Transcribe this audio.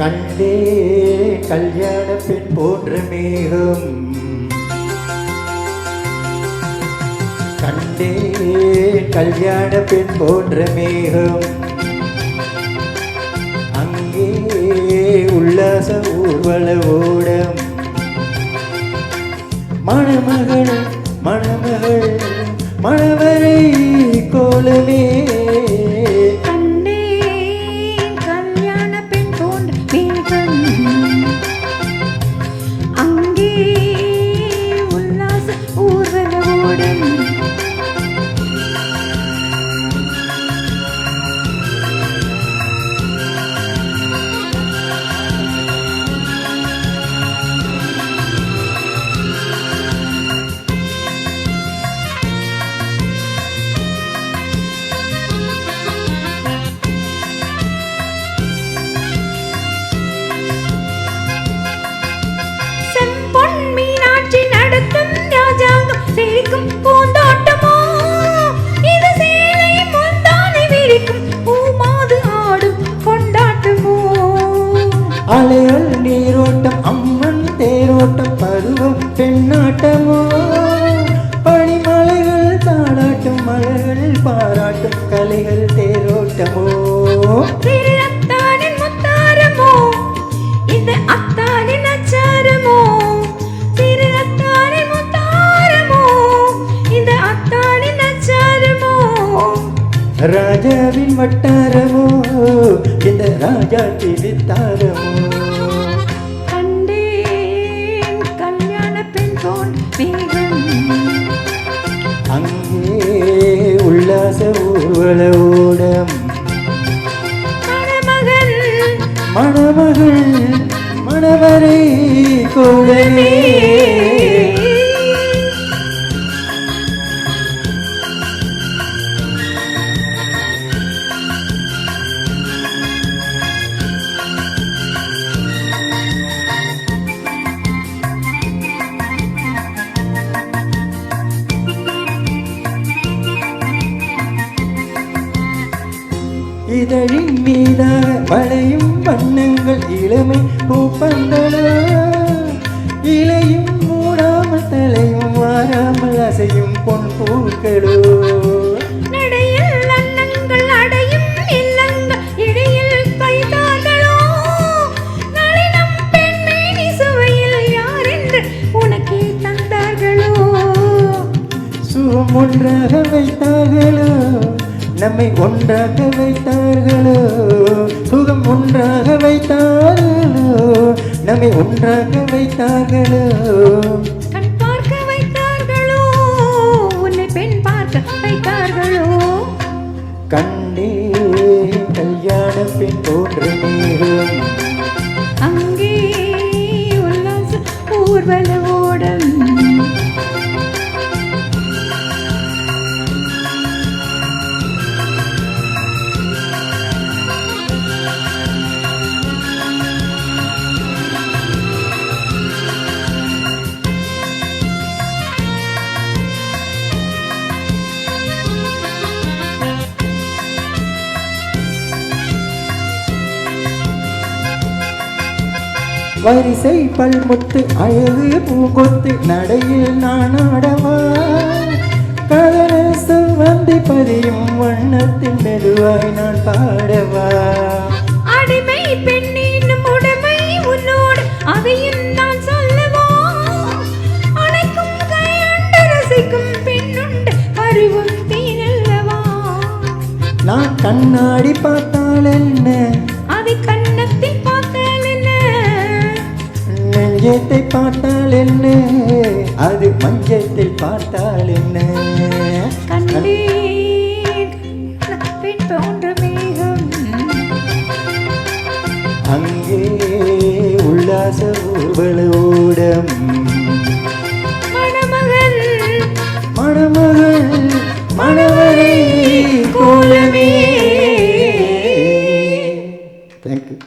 கண்டே கல்யாண பெண் போன்ற மேகம், கண்டே கல்யாண பெண் போன்ற மேகம், அங்கே உல்லாச ஊர்வல ஓடம், மணமகள் மணமகள் மணவரை கோலமே. பூந்தோட்டமோ இது சேலை முந்தானை விரிக்கும் பூமாது ஆடும் கொண்டாட்டமோ. அலைகள் நீரோட்டம் அம்மன் தேரோட்டம் பருவம் பெண்ணாட்டமோ, பனிமலைகள் தாளாட்டும் மலர்கள் பாராட்டும் கலைகள் தேரோட்டமோ. திரு அத்தானின் முத்தாரமோ இந்த அத்தானின் அச்சாரமோ, திரு அத்தானின் முத்தாரமோ இந்த அத்தானின் அச்சாரமோ. ராஜாவின் வட்டாரமோ இந்த ராஜாத்தி வித்தாரமோ. கண்டேன் கல்யாண பெண் போன் மேகம், அங்கே உல்லாச ஊர்வல ஓடம், மணமகள் மணமகள் மணவரை கோலமே. இதழின் மீதாக வளையும் வண்ணங்கள் இளமை பூப்பந்தளோ, இலையும் மூடாமல் தலையும் வாராமல் அசையும் பொன் பூக்களோ. நடையில் அன்னங்கள் அடையும் இல்லங்கள் இடையில் கைதார்களோ, நளினம் பெண்மேனி சுவையில் யாரென்று உனக்கே தந்தார்களோ. சுகம் ஒன்றாக வைத்தார்களோ நம்மை ஒன்றாக வைத்தார்களோ, சுகம் ஒன்றாக வைத்தார்களோ நம்மை ஒன்றாக வைத்தார்களோ. கண் பார்க்க வைத்தார்களோ உன்னை பெண் பார்க்க வைத்தார்களோ. கண்டே கல்யாண பெண் போன்ற மேகம், அங்கே உல்லாச ஊர்வல ஓடம், வரிசை பல்முத்து அழகு பூங்கொத்து நடையில் நான் ஆடவா, கதன வந்தி பதியும் வண்ணத்தில் மெதுவாய் நான் பாடவா. அடிமை பெண்ணின் உடைமை உன்னோடு அதையும் நான் சொல்லவா, அனைக்கும் கையண்டு ரசிக்கும் பெண்ணுண்டு அறிவும் தீனல்லவா. நான் கண்ணாடி பார்த்தால் என்ன, அதை கண்ணத்தில் பார்த்தால் என்ன, நெஞ்சத்தை பார்த்தால் என்ன, அது மஞ்சத்தில் பார்த்தால் என்ன. கண்டேன் பெண் போன்ற மேகம், அங்கே உல்லாச ஊர்வல ஓடம், மணமகள் மணமகள் மணவரை கோலமே. தேங்க்யூ.